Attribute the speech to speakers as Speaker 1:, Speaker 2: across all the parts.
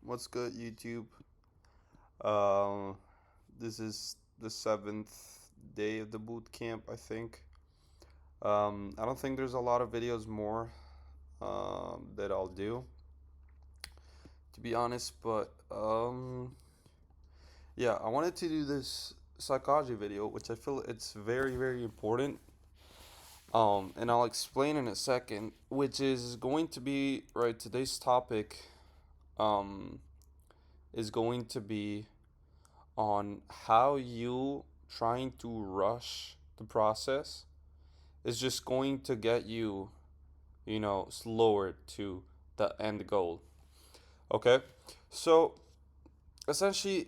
Speaker 1: What's good, YouTube? Um, this is the seventh day of the boot camp, I think. I don't think there's a lot of videos more that I'll do, to be honest. But yeah, I wanted to do this psychology video, which I feel it's very, very important. And I'll explain in a second, which is going to be right. Today's topic um is going to be on how you trying to rush the process is just going to get you, slower to the end goal. Okay? So, essentially,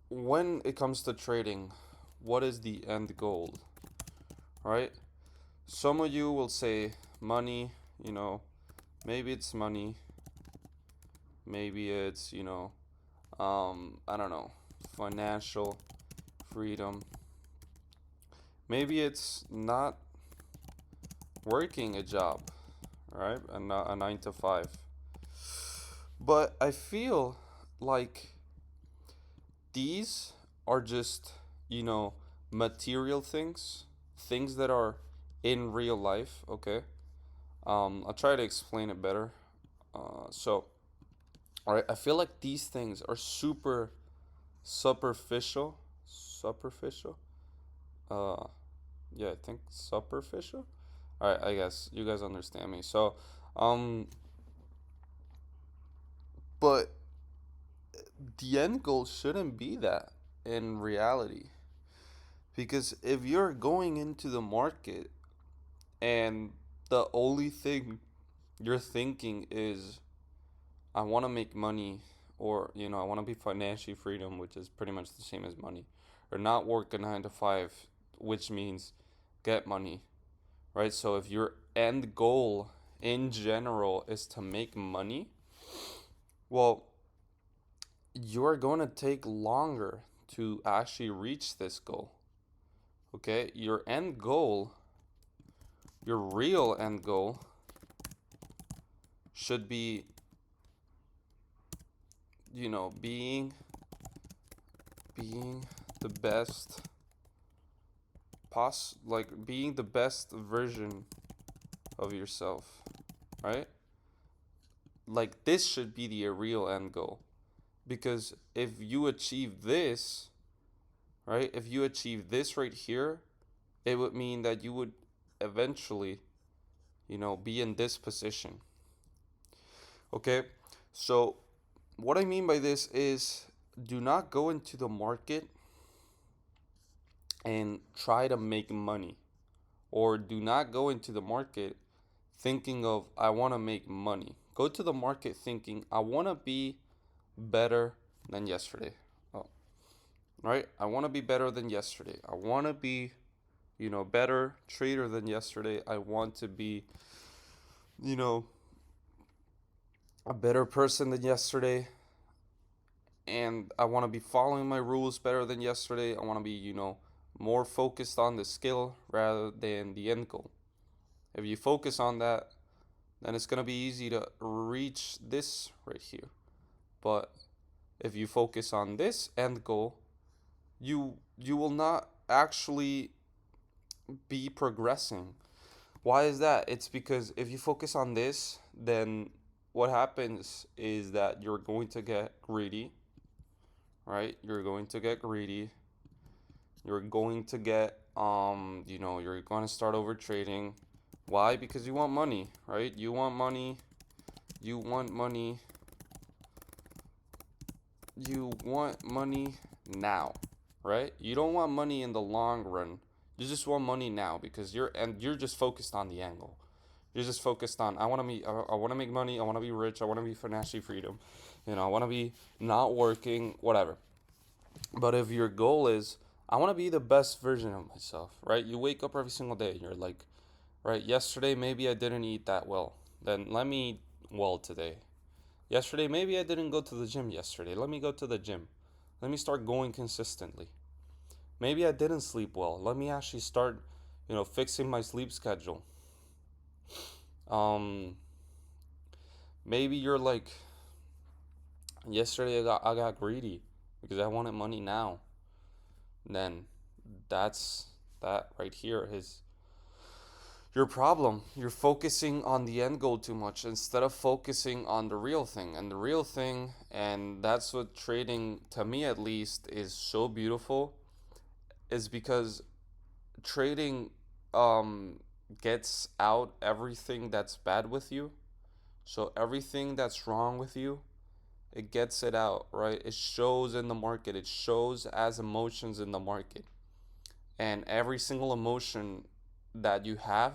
Speaker 1: when it comes to trading, what is the end goal, right? Some of you will say money, maybe it's money, maybe it's, I don't know, financial freedom. Maybe it's not working a job, right? A 9 to 5. But I feel like these are just, you know, material things, things that are in real life, okay? I'll try to explain it better. So, all right, I feel like these things are super superficial. Superficial? Uh, yeah, I think superficial. All right, I guess you guys understand me. So, um, but the end goal shouldn't be that in reality. Because if you're going into the market and the only thing you're thinking is, I want to make money, or, I want to be financially freedom, which is pretty much the same as money, or not work a 9 to 5, which means get money, right? So if your end goal in general is to make money, well, you're going to take longer to actually reach this goal. Okay? Your end goal, your real end goal should be, being the best being the best version of yourself, right? Like this should be the real end goal. Because if you achieve this, right? If you achieve this right here, it would mean that you would eventually, be in this position. Okay? So, what I mean by this is do not go into the market and try to make money, or do not go into the market thinking of, I want to make money. Go to the market thinking, I want to be better than yesterday. Oh, right? I want to be better than yesterday. I want to be, better trader than yesterday. I want to be, you know, a better person than yesterday. And I want to be following my rules better than yesterday. I want to be, more focused on the skill rather than the end goal. If you focus on that, then it's going to be easy to reach this right here. But if you focus on this end goal, you will not actually be progressing. Why is that? It's because if you focus on this, then what happens is that you're going to get greedy, right? You're going to get greedy. You're going to get you're going to start over trading. Why? Because you want money, right? You want money. You want money. You want money now, right? You don't want money in the long run. You just want money now because you're just focused on the angle. You're just focused on, I want to make money. I want to be rich. I want to be financially freedom. I want to be not working, whatever. But if your goal is, I want to be the best version of myself, right? You wake up every single day and you're like, right, yesterday maybe I didn't eat that well. Then let me eat well today. Yesterday maybe I didn't go to the gym yesterday. Let me go to the gym. Let me start going consistently. Maybe I didn't sleep well. Let me actually start, fixing my sleep schedule. Um, Maybe you're like, Yesterday I got greedy because I wanted money now. Then that's that right here is your problem. You're focusing on the end goal too much instead of focusing on the real thing. And the real thing, and that's what trading, to me at least, is so beautiful, is because trading um, gets out everything that's bad with you. So everything that's wrong with you, it gets it out, right? It shows in the market, it shows as emotions in the market. And every single emotion that you have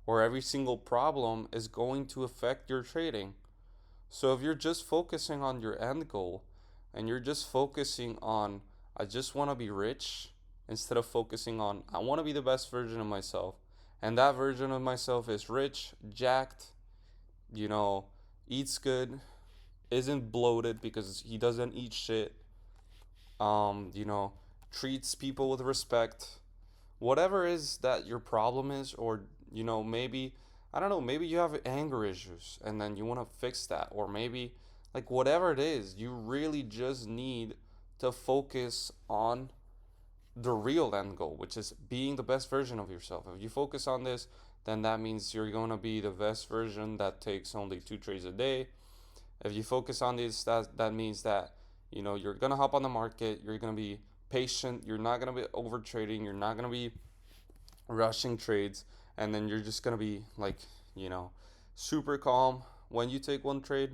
Speaker 1: or every single problem is going to affect your trading. So if you're just focusing on your end goal and you're just focusing on, I just want to be rich, instead of focusing on, I want to be the best version of myself, and that version of myself is rich, jacked, you know, eats good, isn't bloated because he doesn't eat shit, you know, treats people with respect, whatever is that your problem is, or maybe, I don't know, maybe you have anger issues and then you want to fix that, or maybe like whatever it is, you really just need to focus on the real end goal, which is being the best version of yourself. If you focus on this, then that means you're going to be the best version that takes only 2 trades a day. If you focus on this, that means that you're going to hop on the market, you're going to be patient, you're not going to be over trading, you're not going to be rushing trades, and then you're just gonna be like, you know, super calm when you take one trade.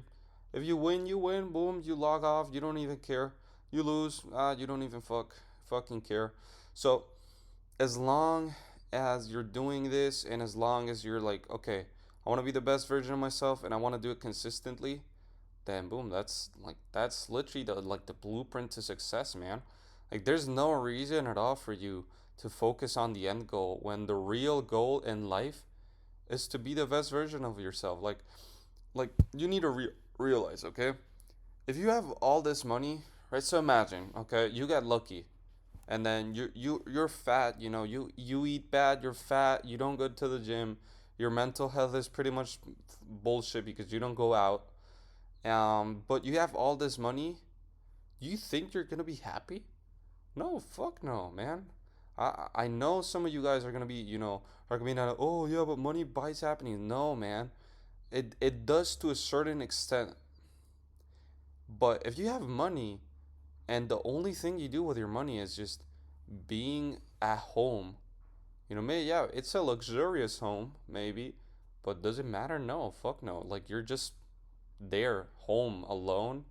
Speaker 1: If you win, you win. Boom, you log off. You don't even care. You lose. You don't even fucking care. So as long as you're doing this, and as long as you're like, okay, I want to be the best version of myself, and I want to do it consistently, then boom, that's literally the blueprint to success, man. Like there's no reason at all for you to focus on the end goal when the real goal in life is to be the best version of yourself. Like you need to realize, okay? If you have all this money, right? So imagine, okay, you get lucky and then you're fat, you eat bad, you're fat, you don't go to the gym, your mental health is pretty much bullshit because you don't go out. But you have all this money. You think you're gonna be happy? No, fuck no, man. I know some of you guys are gonna be, are gonna be not, oh yeah, but money buys happiness. No, man. It does to a certain extent. But if you have money and the only thing you do with your money is just being at home, maybe yeah, it's a luxurious home, maybe, but does it matter? No, fuck no. Like you're just there, home, alone,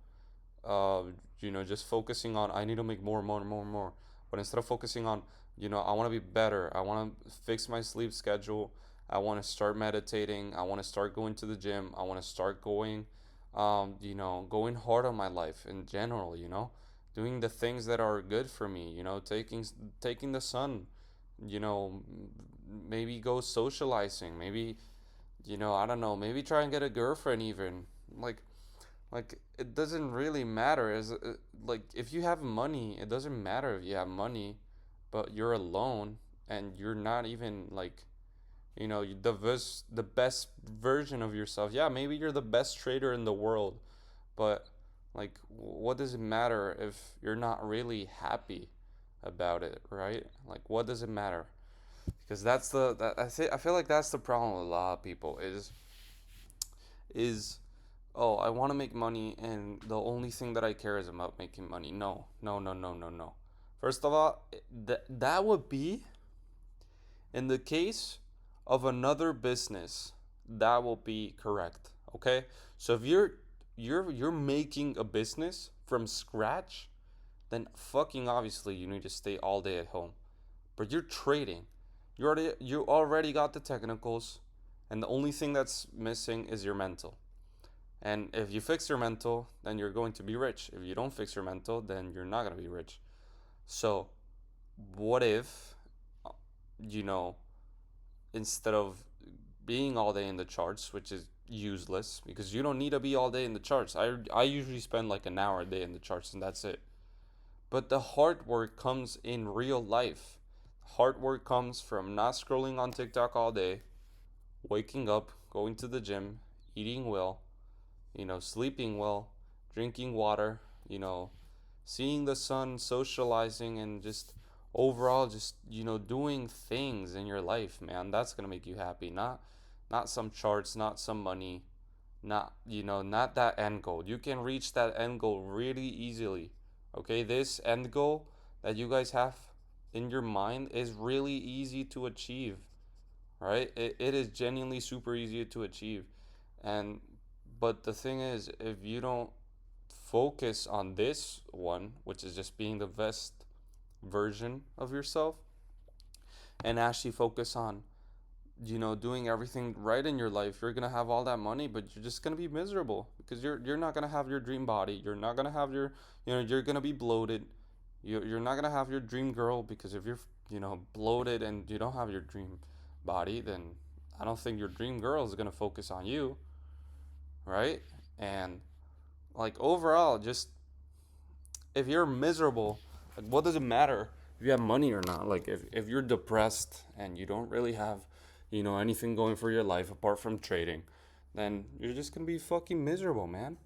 Speaker 1: uh, just focusing on, I need to make more, more, more, more. But instead of focusing on, I want to be better. I want to fix my sleep schedule. I want to start meditating. I want to start going to the gym. I want to start going, going hard on my life in general. Doing the things that are good for me. Taking the sun. You know, maybe go socializing. Maybe, I don't know. Maybe try and get a girlfriend even. Like it doesn't really matter, as like if you have money, it doesn't matter if you have money, but you're alone and you're not even like, the best version of yourself. Yeah, maybe you're the best trader in the world, but like what does it matter if you're not really happy about it, right? Like what does it matter? Because that's the that I feel like that's the problem with a lot of people is, oh, I want to make money, and the only thing that I care is about making money. No, no, no, no, no, no. First of all, that would be in the case of another business. That will be correct. Okay, so if you're making a business from scratch, then fucking obviously you need to stay all day at home. But you're trading. You already got the technicals, and the only thing that's missing is your mental. And if you fix your mental, then you're going to be rich. If you don't fix your mental, then you're not going to be rich. So, what if, uh, you know, instead of being all day in the charts, which is useless because you don't need to be all day in the charts. I usually spend like an hour a day in the charts and that's it. But the hard work comes in real life. Hard work comes from not scrolling on TikTok all day, waking up, going to the gym, eating well, sleeping well, drinking water, you know, seeing the sun, socializing, and just overall just, doing things in your life, man. That's going to make you happy. Not some charts, not some money, not that end goal. You can reach that end goal really easily. Okay? This end goal that you guys have in your mind is really easy to achieve, right? It is genuinely super easy to achieve. And but the thing is, if you don't focus on this one, which is just being the best version of yourself, and actually focus on, doing everything right in your life, you're gonna have all that money, but you're just gonna be miserable because you're not gonna have your dream body. You're not gonna have your, you're gonna be bloated. You're not gonna have your dream girl because if you're, bloated and you don't have your dream body, then I don't think your dream girl is gonna focus on you, right? And like overall, just if you're miserable, like what does it matter if you have money or not? Like if you're depressed and you don't really have, anything going for your life apart from trading, then you're just gonna be fucking miserable, man.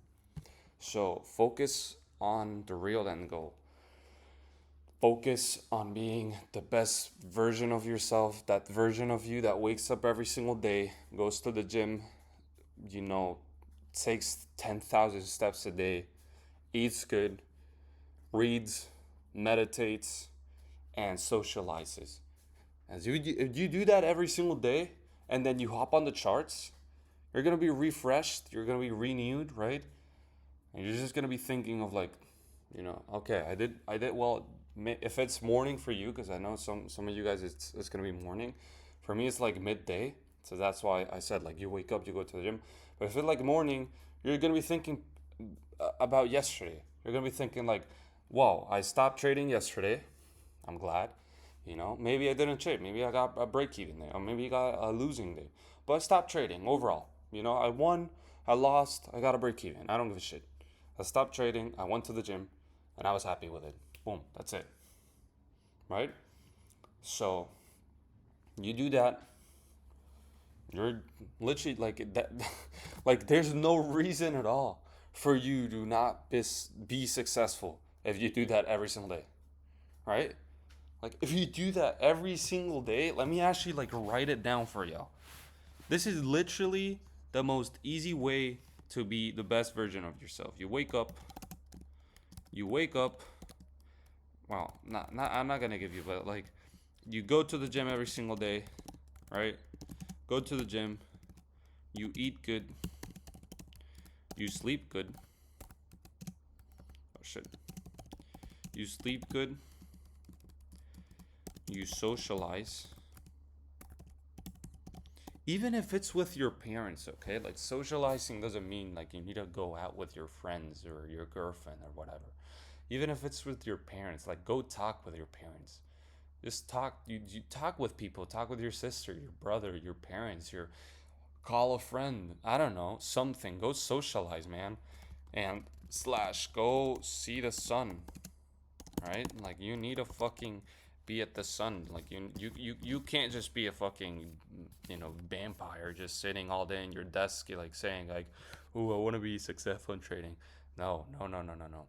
Speaker 1: So focus on the real end goal. Focus on being the best version of yourself, that version of you that wakes up every single day, goes to the gym, you know, takes 10,000 steps a day, eats good, reads, meditates, and socializes. As if you do that every single day, and then you hop on the charts, you're gonna be refreshed. You're gonna be renewed, right? And you're just gonna be thinking of like, okay, I did well. If it's morning for you, because I know some of you guys it's gonna be morning. For me, it's like midday, so that's why I said like you wake up, you go to the gym. But if it's like morning, you're gonna be thinking about yesterday. You're gonna be thinking like, whoa, I stopped trading yesterday. I'm glad. Maybe I didn't trade. Maybe I got a break even day, or maybe I got a losing day. But I stopped trading overall. I won, I lost, I got a break even. I don't give a shit. I stopped trading. I went to the gym, and I was happy with it. Boom, that's it. Right? So you do that. You're literally like that. Like there's no reason at all for you to not be successful if you do that every single day, right? Like if you do that every single day, let me actually like write it down for y'all. This is literally the most easy way to be the best version of yourself. You wake up. Well, not I'm not gonna give you, but like you go to the gym every single day, right? Go to the gym. You eat good. You sleep good. Oh shit. You sleep good. You socialize. Even if it's with your parents, okay? Like socializing doesn't mean like you need to go out with your friends or your girlfriend or whatever. Even if it's with your parents, like go talk with your parents. Just talk. You talk with people. Talk with your sister, your brother, your parents. Your call a friend. I don't know, something. Go socialize, man, and slash go see the sun. Right? Like you need to fucking be at the sun. Like you can't just be a fucking vampire just sitting all day in your desk like saying like, "Ooh, I want to be successful in trading." No, no, no, no, no, no.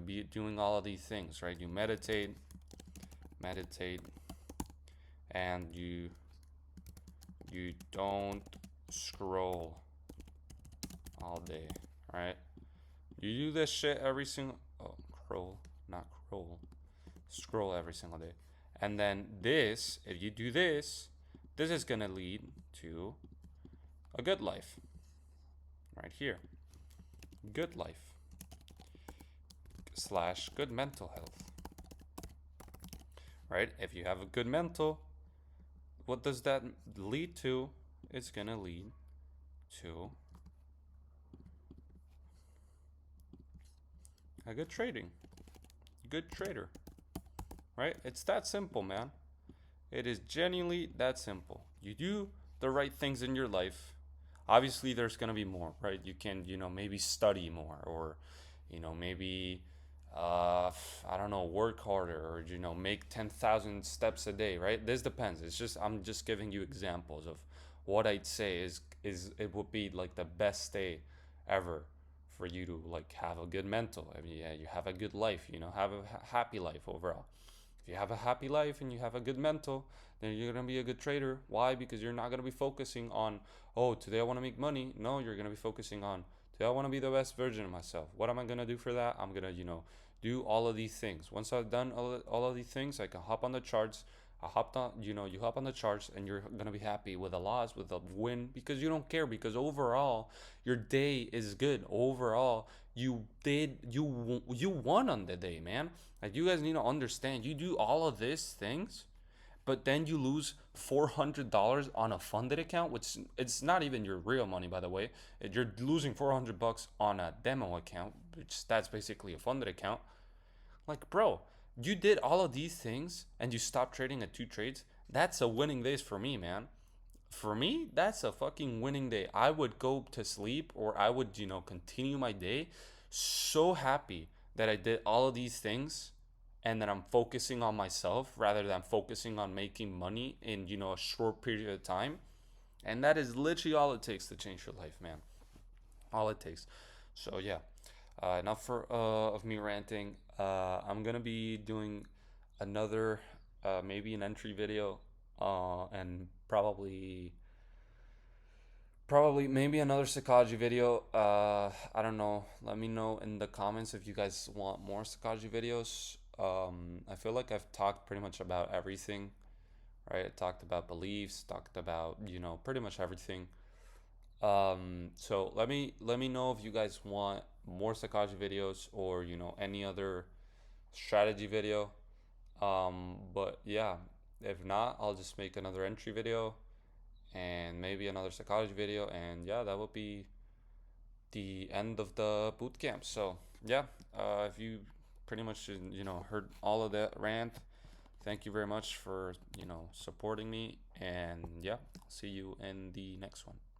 Speaker 1: Be doing all of these things, right? You meditate, and you don't scroll all day, right? You do this shit every single not scroll every single day. And then if you do this is gonna lead to a good life. Right here. Good life. / good mental health. Right? If you have a good mental, what does that lead to? It's gonna lead to a good trading. Good trader. Right? It's that simple, man. It is genuinely that simple. You do the right things in your life. Obviously, there's going to be more, right? You can, maybe study more or, maybe, I don't know, work harder or, make 10,000 steps a day, right? This depends. I'm just giving you examples of what I'd say is it would be like the best day ever for you to like have a good mental. I mean, yeah, you have a good life, have a happy life overall. If you have a happy life and you have a good mental, then you're gonna be a good trader. Why? Because you're not gonna be focusing on, oh, today I want to make money. No, you're gonna be focusing on, today I want to be the best version of myself. What am I gonna do for that? I'm gonna, do all of these things. Once I've done all of these things, I can hop on the charts. I hopped on, you hop on the charts and you're gonna be happy with a loss, with a win, because you don't care. Because overall, your day is good. Overall, you won on the day, man. Like, you guys need to understand. You do all of these things, but then you lose $400 on a funded account, which it's not even your real money, by the way. You're losing $400 on a demo account, which that's basically a funded account. Like, bro, you did all of these things and you stopped trading at two trades. That's a winning days for me, man. For me, that's a fucking winning day. I would go to sleep, or I would, continue my day so happy that I did all of these things and that I'm focusing on myself rather than focusing on making money in, a short period of time. And that is literally all it takes to change your life, man. All it takes. So yeah, enough of me ranting. I'm gonna be doing another, maybe an entry video, and probably maybe another Sakaji video. I don't know. Let me know in the comments if you guys want more Sakaji videos. I feel like I've talked pretty much about everything, right? I talked about beliefs, talked about, pretty much everything. So let me know if you guys want more Sakaji videos, or any other strategy video. But yeah, if not, I'll just make another entry video and maybe another psychology video, and yeah, that would be the end of the boot camp. So yeah, if you pretty much heard all of that rant, thank you very much for supporting me, and yeah, see you in the next one.